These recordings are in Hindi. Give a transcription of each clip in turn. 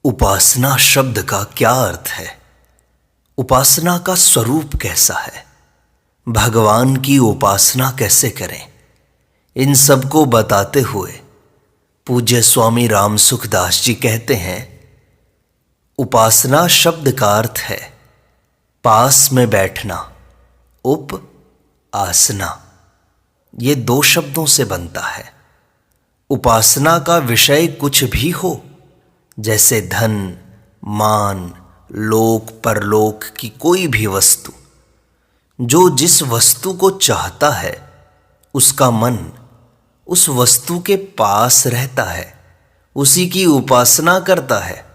उपासना शब्द का क्या अर्थ है? उपासना का स्वरूप कैसा है? भगवान की उपासना कैसे करें? इन सब को बताते हुए पूज्य स्वामी रामसुखदास जी कहते हैं, उपासना शब्द का अर्थ है पास में बैठना, उप आसना। ये दो शब्दों से बनता है। उपासना का विषय कुछ भी हो, जैसे धन, मान, लोक परलोक की कोई भी वस्तु। जो जिस वस्तु को चाहता है उसका मन उस वस्तु के पास रहता है, उसी की उपासना करता है।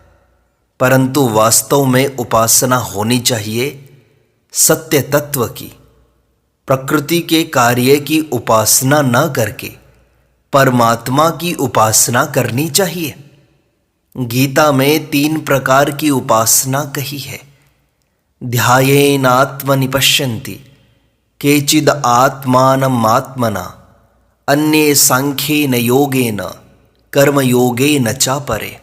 परंतु वास्तव में उपासना होनी चाहिए सत्य तत्व की। प्रकृति के कार्य की उपासना न करके परमात्मा की उपासना करनी चाहिए। गीता में 3 प्रकार की उपासना कही है। ध्यायेन आत्मनि पश्यन्ति केचिद आत्मानम् आत्मना अन्ये सांख्येन योगेन कर्मयोगेन चापरे।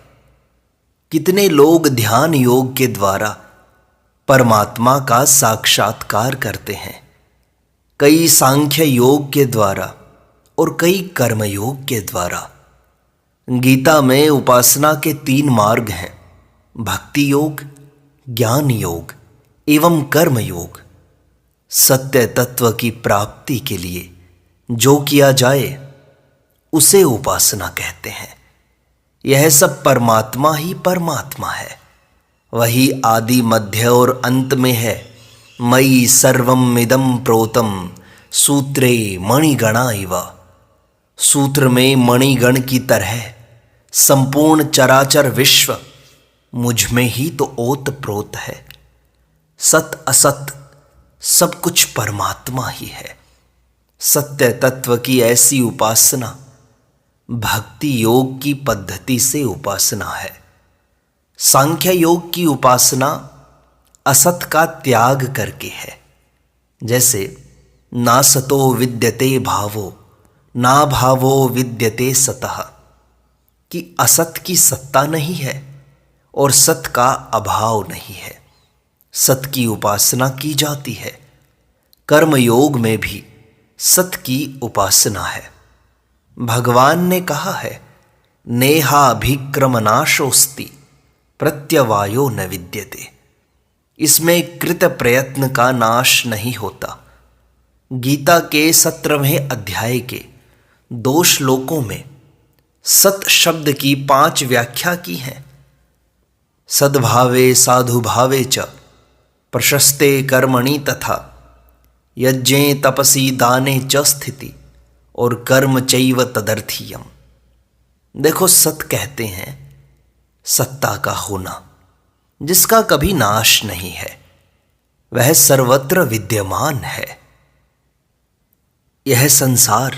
कितने लोग ध्यान योग के द्वारा परमात्मा का साक्षात्कार करते हैं, कई सांख्य योग के द्वारा और कई कर्मयोग के द्वारा। गीता में उपासना के 3 मार्ग हैं, भक्ति योग, ज्ञान योग एवं कर्म योग। सत्य तत्व की प्राप्ति के लिए जो किया जाए उसे उपासना कहते हैं। यह सब परमात्मा ही परमात्मा है, वही आदि मध्य और अंत में है। मयि सर्वम इदं प्रोतम सूत्रे मणिगणा इव। सूत्र में मणिगण की तरह संपूर्ण चराचर विश्व मुझ में ही तो ओत प्रोत है। सत असत सब कुछ परमात्मा ही है। सत्य तत्व की ऐसी उपासना भक्ति योग की पद्धति से उपासना है। सांख्य योग की उपासना असत का त्याग करके है। जैसे ना सतो विद्यते भावो ना भावो विद्यते सतः, कि असत की सत्ता नहीं है और सत का अभाव नहीं है। सत की उपासना की जाती है। कर्म योग में भी सत की उपासना है। भगवान ने कहा है, नेहाभिक्रमनाशोस्ति प्रत्यवायो न विद्यते। इसमें कृत प्रयत्न का नाश नहीं होता। गीता के 17वें अध्याय के 2 श्लोकों में सत शब्द की 5 व्याख्या की हैं। सद्भावे साधुभावे च प्रशस्ते कर्मणि तथा यज्ञे तपसी दाने च स्थिति और कर्म चैव तदर्थीयम। देखो, सत कहते हैं सत्ता का होना, जिसका कभी नाश नहीं है, वह सर्वत्र विद्यमान है। यह संसार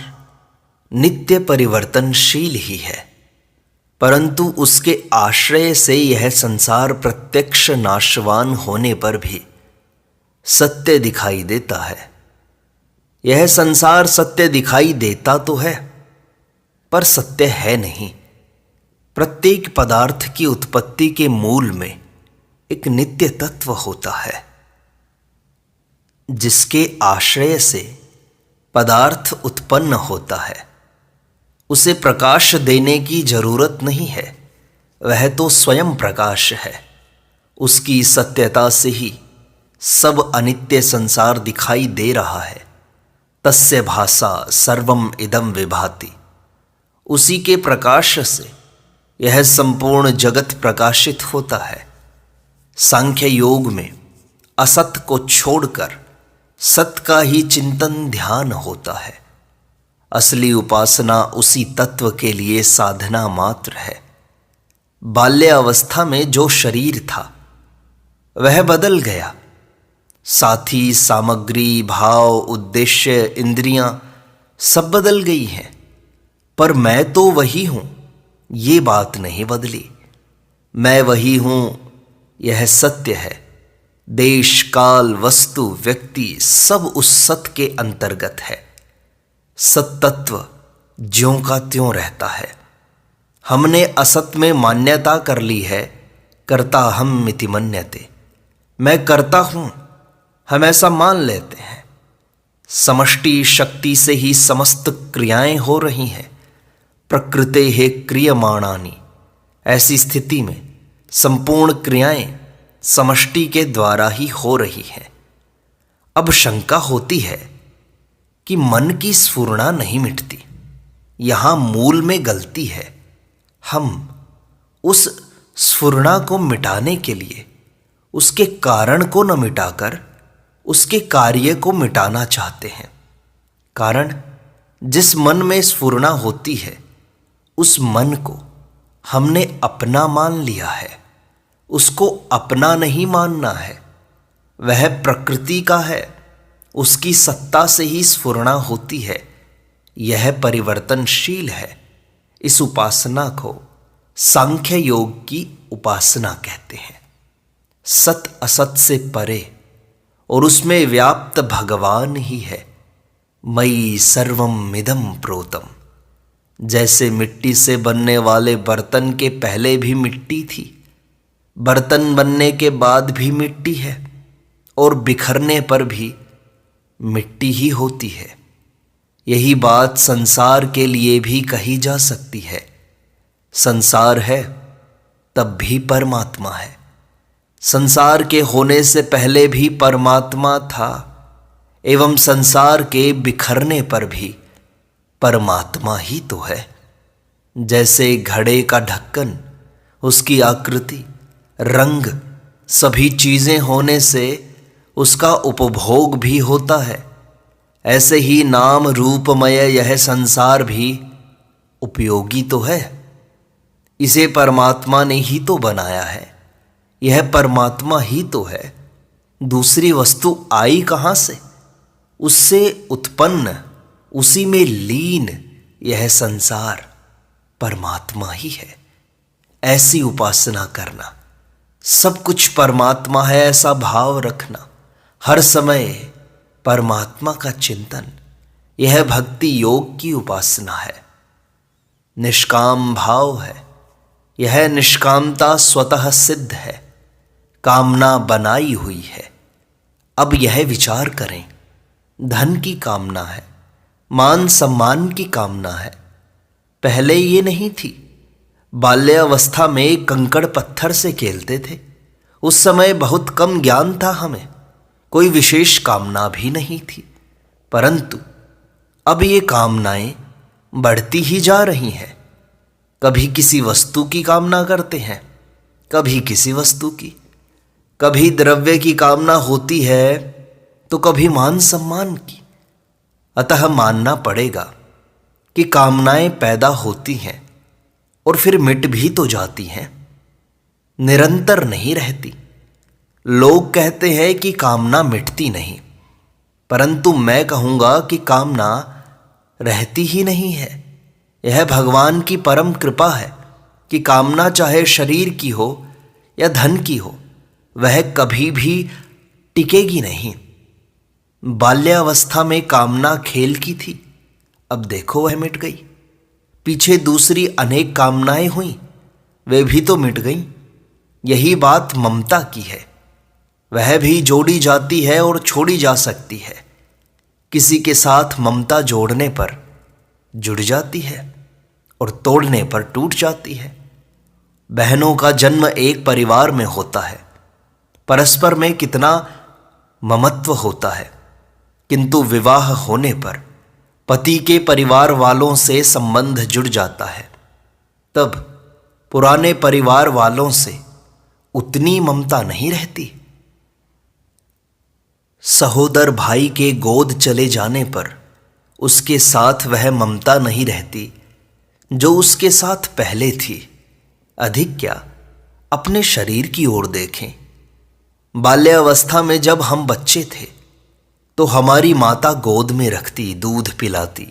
नित्य परिवर्तनशील ही है, परंतु उसके आश्रय से यह संसार प्रत्यक्ष नाशवान होने पर भी सत्य दिखाई देता है। यह संसार सत्य दिखाई देता तो है, पर सत्य है नहीं। प्रत्येक पदार्थ की उत्पत्ति के मूल में एक नित्य तत्व होता है, जिसके आश्रय से पदार्थ उत्पन्न होता है। उसे प्रकाश देने की जरूरत नहीं है, वह तो स्वयं प्रकाश है। उसकी सत्यता से ही सब अनित्य संसार दिखाई दे रहा है। तस्य भासा सर्वम इदं विभाति। उसी के प्रकाश से यह संपूर्ण जगत प्रकाशित होता है। सांख्य योग में असत को छोड़कर सत का ही चिंतन ध्यान होता है। असली उपासना उसी तत्व के लिए साधना मात्र है। बाल्यावस्था में जो शरीर था वह बदल गया, साथी सामग्री भाव उद्देश्य इंद्रियां सब बदल गई हैं, पर मैं तो वही हूं, ये बात नहीं बदली। मैं वही हूं, यह सत्य है। देश काल वस्तु व्यक्ति सब उस सत के अंतर्गत है। सत्तत्व ज्यों का त्यों रहता है। हमने असत में मान्यता कर ली है कर्ता हम इति मन्यते, मैं करता हूं, हम ऐसा मान लेते हैं। समष्टि शक्ति से ही समस्त क्रियाएं हो रही हैं। प्रकृते हे क्रियमाणानि, ऐसी स्थिति में संपूर्ण क्रियाएं समष्टि के द्वारा ही हो रही हैं। अब शंका होती है कि मन की स्फुरणा नहीं मिटती। यहां मूल में गलती है। हम उस स्फुरणा को मिटाने के लिए उसके कारण को न मिटाकर उसके कार्य को मिटाना चाहते हैं। कारण जिस मन में स्फुरणा होती है उस मन को हमने अपना मान लिया है। उसको अपना नहीं मानना है, वह प्रकृति का है, उसकी सत्ता से ही स्फुरणा होती है। यह परिवर्तनशील है। इस उपासना को सांख्य योग की उपासना कहते हैं। सत असत से परे और उसमें व्याप्त भगवान ही है। मयि सर्वम इदं प्रोतम। जैसे मिट्टी से बनने वाले बर्तन के पहले भी मिट्टी थी, बर्तन बनने के बाद भी मिट्टी है और बिखरने पर भी मिट्टी ही होती है। यही बात संसार के लिए भी कही जा सकती है। संसार है तब भी परमात्मा है। संसार के होने से पहले भी परमात्मा था एवं संसार के बिखरने पर भी परमात्मा ही तो है। जैसे घड़े का ढक्कन, उसकी आकृति, रंग, सभी चीजें होने से उसका उपभोग भी होता है, ऐसे ही नाम रूपमय यह संसार भी उपयोगी तो है। इसे परमात्मा ने ही तो बनाया है। यह परमात्मा ही तो है। दूसरी वस्तु आई कहाँ से? उससे उत्पन्न, उसी में लीन यह संसार परमात्मा ही है। ऐसी उपासना करना, सब कुछ परमात्मा है ऐसा भाव रखना, हर समय परमात्मा का चिंतन, यह भक्ति योग की उपासना है। निष्काम भाव है। यह निष्कामता स्वतः सिद्ध है, कामना बनाई हुई है। अब यह विचार करें, धन की कामना है, मान सम्मान की कामना है। पहले ये नहीं थी। बाल्यावस्था में कंकड़ पत्थर से खेलते थे। उस समय बहुत कम ज्ञान था हमें, कोई विशेष कामना भी नहीं थी। परंतु अब ये कामनाएं बढ़ती ही जा रही हैं। कभी किसी वस्तु की कामना करते हैं, कभी किसी वस्तु की, कभी द्रव्य की कामना होती है तो कभी मान सम्मान की। अतः मानना पड़ेगा कि कामनाएं पैदा होती हैं और फिर मिट भी तो जाती हैं, निरंतर नहीं रहती। लोग कहते हैं कि कामना मिटती नहीं, परंतु मैं कहूँगा कि कामना रहती ही नहीं है। यह भगवान की परम कृपा है कि कामना चाहे शरीर की हो या धन की हो, वह कभी भी टिकेगी नहीं। बाल्यावस्था में कामना खेल की थी, अब देखो वह मिट गई। पीछे दूसरी अनेक कामनाएं हुई, वे भी तो मिट गईं। यही बात ममता की है। वह भी जोड़ी जाती है और छोड़ी जा सकती है। किसी के साथ ममता जोड़ने पर जुड़ जाती है और तोड़ने पर टूट जाती है। बहनों का जन्म एक परिवार में होता है, परस्पर में कितना ममत्व होता है, किंतु विवाह होने पर पति के परिवार वालों से संबंध जुड़ जाता है। तब पुराने परिवार वालों से उतनी ममता नहीं रहती। सहोदर भाई के गोद चले जाने पर उसके साथ वह ममता नहीं रहती जो उसके साथ पहले थी। अधिक क्या, अपने शरीर की ओर देखें। बाल्यावस्था में जब हम बच्चे थे तो हमारी माता गोद में रखती, दूध पिलाती,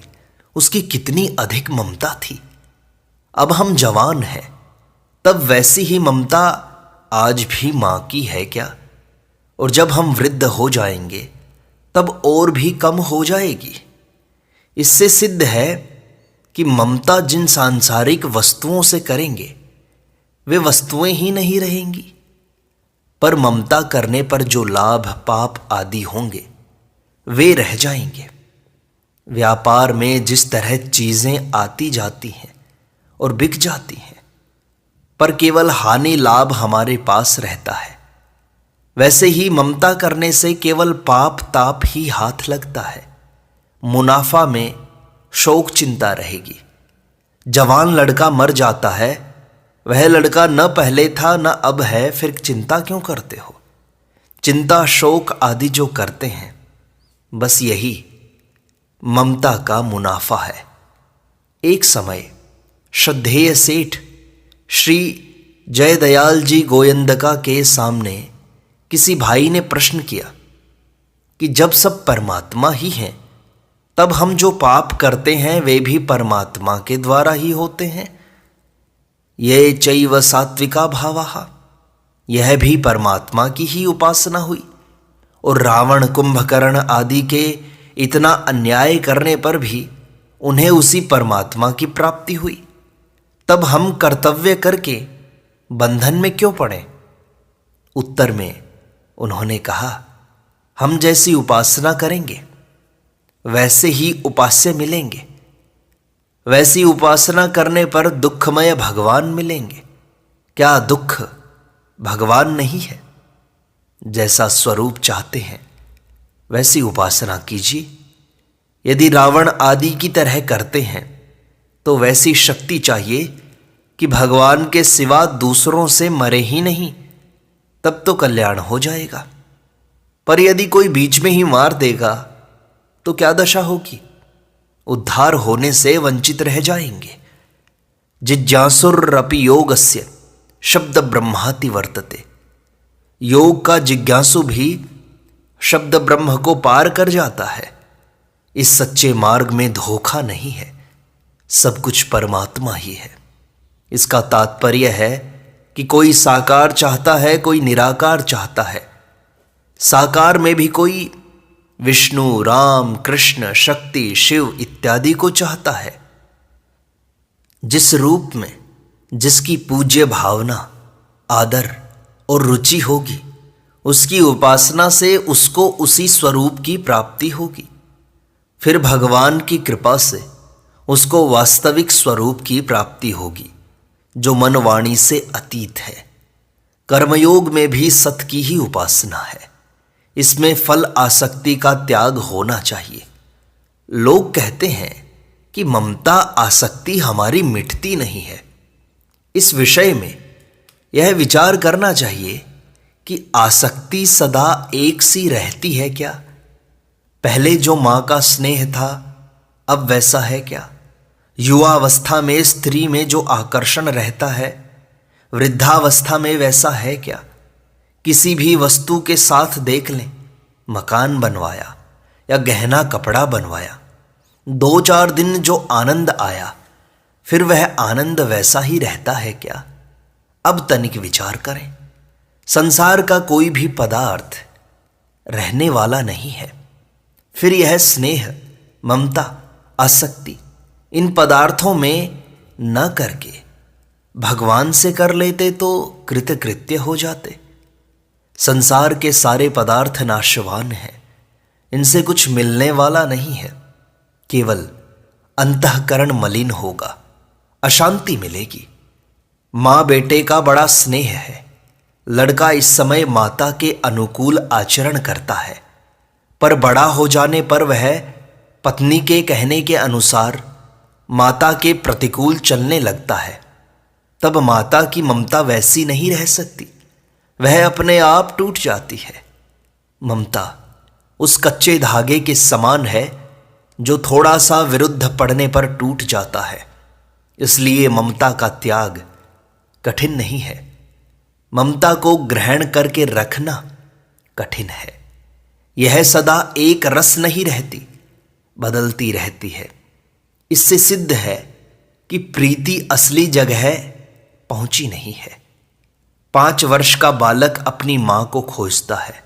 उसकी कितनी अधिक ममता थी। अब हम जवान हैं, तब वैसी ही ममता आज भी मां की है क्या? और जब हम वृद्ध हो जाएंगे तब और भी कम हो जाएगी। इससे सिद्ध है कि ममता जिन सांसारिक वस्तुओं से करेंगे वे वस्तुएं ही नहीं रहेंगी। पर ममता करने पर जो लाभ पाप आदि होंगे वे रह जाएंगे। व्यापार में जिस तरह चीजें आती जाती हैं और बिक जाती हैं, पर केवल हानि लाभ हमारे पास रहता है, वैसे ही ममता करने से केवल पाप ताप ही हाथ लगता है। मुनाफा में शोक चिंता रहेगी। जवान लड़का मर जाता है, वह लड़का न पहले था न अब है, फिर चिंता क्यों करते हो? चिंता शोक आदि जो करते हैं, बस यही ममता का मुनाफा है। एक समय श्रद्धेय सेठ श्री जयदयाल जी गोयंदका के सामने किसी भाई ने प्रश्न किया कि जब सब परमात्मा ही हैं, तब हम जो पाप करते हैं वे भी परमात्मा के द्वारा ही होते हैं। ये चैव सात्विका भावाः, यह भी परमात्मा की ही उपासना हुई। और रावण कुंभकर्ण आदि के इतना अन्याय करने पर भी उन्हें उसी परमात्मा की प्राप्ति हुई। तब हम कर्तव्य करके बंधन में क्यों पड़े? उत्तर में उन्होंने कहा, हम जैसी उपासना करेंगे वैसे ही उपास्य मिलेंगे। वैसी उपासना करने पर दुखमय भगवान मिलेंगे। क्या दुख भगवान नहीं है? जैसा स्वरूप चाहते हैं वैसी उपासना कीजिए। यदि रावण आदि की तरह करते हैं तो वैसी शक्ति चाहिए कि भगवान के सिवा दूसरों से मरे ही नहीं, तब तो कल्याण हो जाएगा। पर यदि कोई बीच में ही मार देगा तो क्या दशा होगी? उद्धार होने से वंचित रह जाएंगे। जिज्ञासुरपि योगस्य शब्द ब्रह्माति वर्तते। योग का जिज्ञासु भी शब्द ब्रह्म को पार कर जाता है। इस सच्चे मार्ग में धोखा नहीं है, सब कुछ परमात्मा ही है। इसका तात्पर्य है कि कोई साकार चाहता है, कोई निराकार चाहता है। साकार में भी कोई विष्णु, राम, कृष्ण, शक्ति, शिव इत्यादि को चाहता है। जिस रूप में जिसकी पूज्य भावना, आदर और रुचि होगी, उसकी उपासना से उसको उसी स्वरूप की प्राप्ति होगी। फिर भगवान की कृपा से उसको वास्तविक स्वरूप की प्राप्ति होगी, जो मन वाणी से अतीत है। कर्मयोग में भी सत की ही उपासना है। इसमें फल आसक्ति का त्याग होना चाहिए। लोग कहते हैं कि ममता आसक्ति हमारी मिटती नहीं है। इस विषय में यह विचार करना चाहिए कि आसक्ति सदा एक सी रहती है क्या? पहले जो मां का स्नेह था अब वैसा है क्या? युवावस्था में स्त्री में जो आकर्षण रहता है वृद्धावस्था में वैसा है क्या? किसी भी वस्तु के साथ देख लें, मकान बनवाया या गहना कपड़ा बनवाया, 2-4 दिन जो आनंद आया फिर वह आनंद वैसा ही रहता है क्या? अब तनिक विचार करें। संसार का कोई भी पदार्थ रहने वाला नहीं है। फिर यह स्नेह, ममता, आसक्ति इन पदार्थों में न करके भगवान से कर लेते तो कृतकृत्य हो जाते। संसार के सारे पदार्थ नाशवान हैं, इनसे कुछ मिलने वाला नहीं है। केवल अंतःकरण मलिन होगा, अशांति मिलेगी। माँ बेटे का बड़ा स्नेह है। लड़का इस समय माता के अनुकूल आचरण करता है, पर बड़ा हो जाने पर वह पत्नी के कहने के अनुसार माता के प्रतिकूल चलने लगता है। तब माता की ममता वैसी नहीं रह सकती, वह अपने आप टूट जाती है। ममता उस कच्चे धागे के समान है जो थोड़ा सा विरुद्ध पड़ने पर टूट जाता है। इसलिए ममता का त्याग कठिन नहीं है। ममता को ग्रहण करके रखना कठिन है। यह सदा एक रस नहीं रहती, बदलती रहती है। इससे सिद्ध है कि प्रीति असली जगह पहुंची नहीं है। 5 वर्ष का बालक अपनी मां को खोजता है।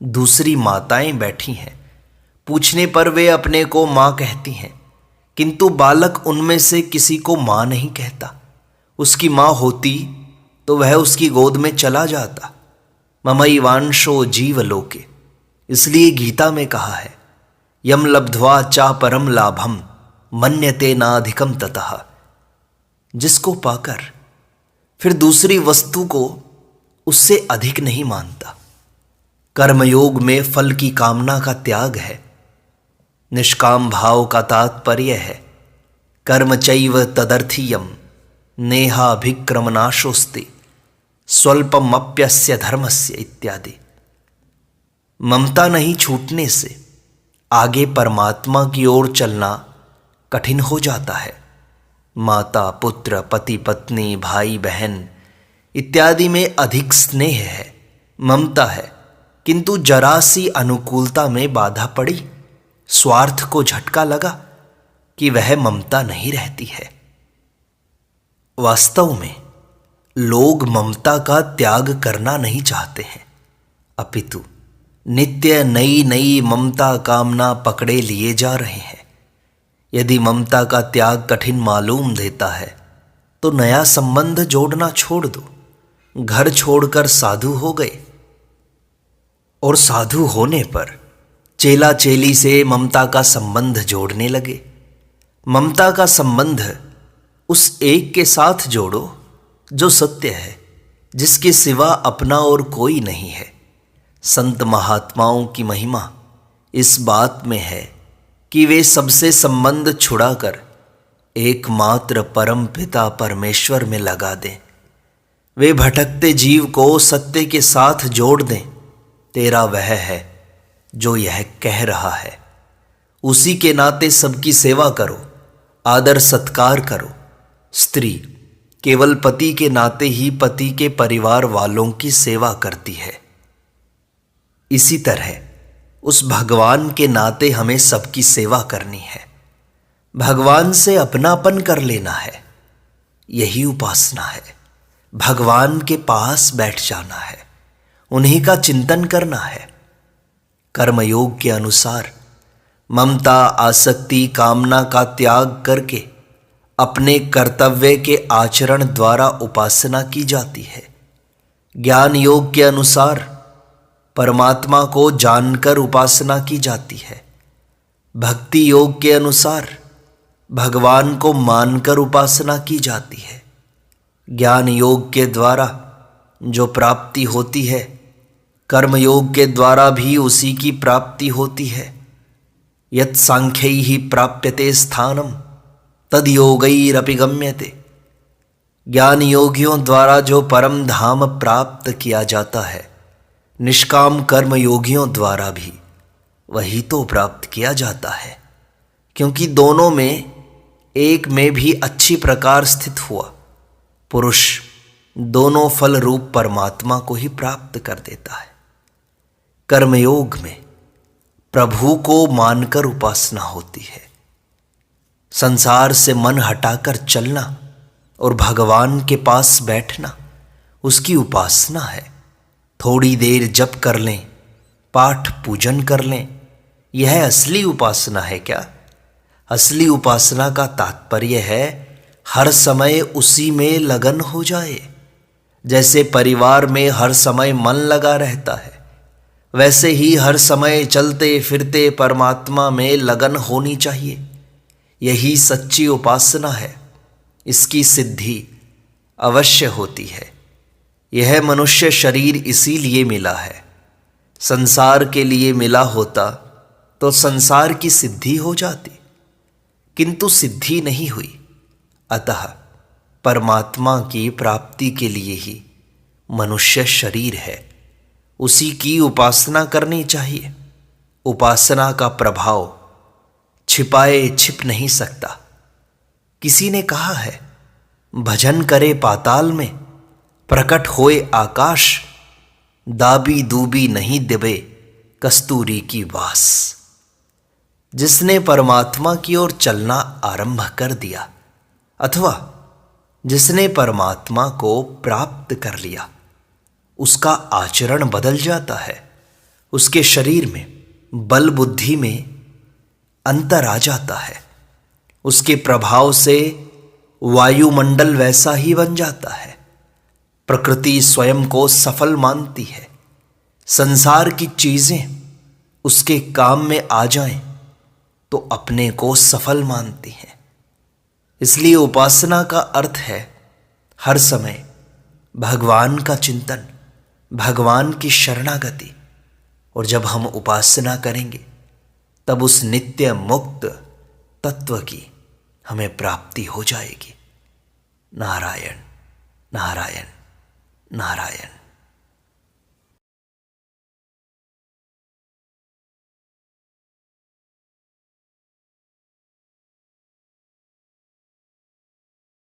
दूसरी माताएं बैठी हैं, पूछने पर वे अपने को मां कहती हैं, किंतु बालक उनमें से किसी को मां नहीं कहता। उसकी मां होती तो वह उसकी गोद में चला जाता। ममैवांशो जीवलोके। इसलिए गीता में कहा है, यम लब्ध्वा चा परम लाभम मन्यते नाधिकम ततः। जिसको पाकर फिर दूसरी वस्तु को उससे अधिक नहीं मानता। कर्मयोग में फल की कामना का त्याग है। निष्काम भाव का तात्पर्य है कर्म चैव तदर्थीयम नेहाभिक्रमनाशोस्ति स्वल्पमप्यस्य धर्मस्य इत्यादि। ममता नहीं छूटने से आगे परमात्मा की ओर चलना कठिन हो जाता है। माता पुत्र पति पत्नी भाई बहन इत्यादि में अधिक स्नेह है, ममता है, किंतु जरा सी अनुकूलता में बाधा पड़ी, स्वार्थ को झटका लगा कि वह ममता नहीं रहती है। वास्तव में लोग ममता का त्याग करना नहीं चाहते हैं, अपितु नित्य नई नई ममता कामना पकड़े लिए जा रहे हैं। यदि ममता का त्याग कठिन मालूम देता है तो नया संबंध जोड़ना छोड़ दो। घर छोड़कर साधु हो गए और साधु होने पर चेला चेली से ममता का संबंध जोड़ने लगे। ममता का संबंध उस एक के साथ जोड़ो जो सत्य है, जिसके सिवा अपना और कोई नहीं है। संत महात्माओं की महिमा इस बात में है कि वे सबसे संबंध छुड़ाकर एकमात्र परम पिता परमेश्वर में लगा दें। वे भटकते जीव को सत्य के साथ जोड़ दें। तेरा वह है जो यह कह रहा है। उसी के नाते सबकी सेवा करो, आदर सत्कार करो। स्त्री केवल पति के नाते ही पति के परिवार वालों की सेवा करती है। इसी तरह उस भगवान के नाते हमें सबकी सेवा करनी है। भगवान से अपनापन कर लेना है, यही उपासना है। भगवान के पास बैठ जाना है, उन्हीं का चिंतन करना है। कर्मयोग के अनुसार ममता आसक्ति कामना का त्याग करके अपने कर्तव्य के आचरण द्वारा उपासना की जाती है। ज्ञान योग के अनुसार परमात्मा को जानकर उपासना की जाती है। भक्ति योग के अनुसार भगवान को मानकर उपासना की जाती है। ज्ञान योग के द्वारा जो प्राप्ति होती है, कर्म योग के द्वारा भी उसी की प्राप्ति होती है। यत् सांख्यैहि प्राप्यते स्थानम तद योगैरपि गम्यते। ज्ञान योगियों द्वारा जो परम धाम प्राप्त किया जाता है, निष्काम कर्म योगियों द्वारा भी वही तो प्राप्त किया जाता है, क्योंकि दोनों में एक में भी अच्छी प्रकार स्थित हुआ पुरुष दोनों फल रूप परमात्मा को ही प्राप्त कर देता है। कर्मयोग में प्रभु को मानकर उपासना होती है। संसार से मन हटाकर चलना और भगवान के पास बैठना उसकी उपासना है। थोड़ी देर जप कर लें, पाठ पूजन कर लें, यह असली उपासना है क्या? असली उपासना का तात्पर्य है हर समय उसी में लगन हो जाए। जैसे परिवार में हर समय मन लगा रहता है, वैसे ही हर समय चलते फिरते परमात्मा में लगन होनी चाहिए। यही सच्ची उपासना है। इसकी सिद्धि अवश्य होती है। यह मनुष्य शरीर इसीलिए मिला है। संसार के लिए मिला होता तो संसार की सिद्धि हो जाती, किंतु सिद्धि नहीं हुई। अतः परमात्मा की प्राप्ति के लिए ही मनुष्य शरीर है, उसी की उपासना करनी चाहिए। उपासना का प्रभाव छिपाए छिप नहीं सकता। किसी ने कहा है, भजन करे पाताल में प्रकट होए आकाश, दाबी दूबी नहीं देबे कस्तूरी की वास। जिसने परमात्मा की ओर चलना आरंभ कर दिया अथवा जिसने परमात्मा को प्राप्त कर लिया, उसका आचरण बदल जाता है। उसके शरीर में बल बुद्धि में अंतर आ जाता है। उसके प्रभाव से वायुमंडल वैसा ही बन जाता है। प्रकृति स्वयं को सफल मानती है। संसार की चीजें उसके काम में आ जाएं तो अपने को सफल मानती हैं। इसलिए उपासना का अर्थ है हर समय भगवान का चिंतन, भगवान की शरणागति। और जब हम उपासना करेंगे तब उस नित्य मुक्त तत्व की हमें प्राप्ति हो जाएगी। नारायण नारायण नारायण।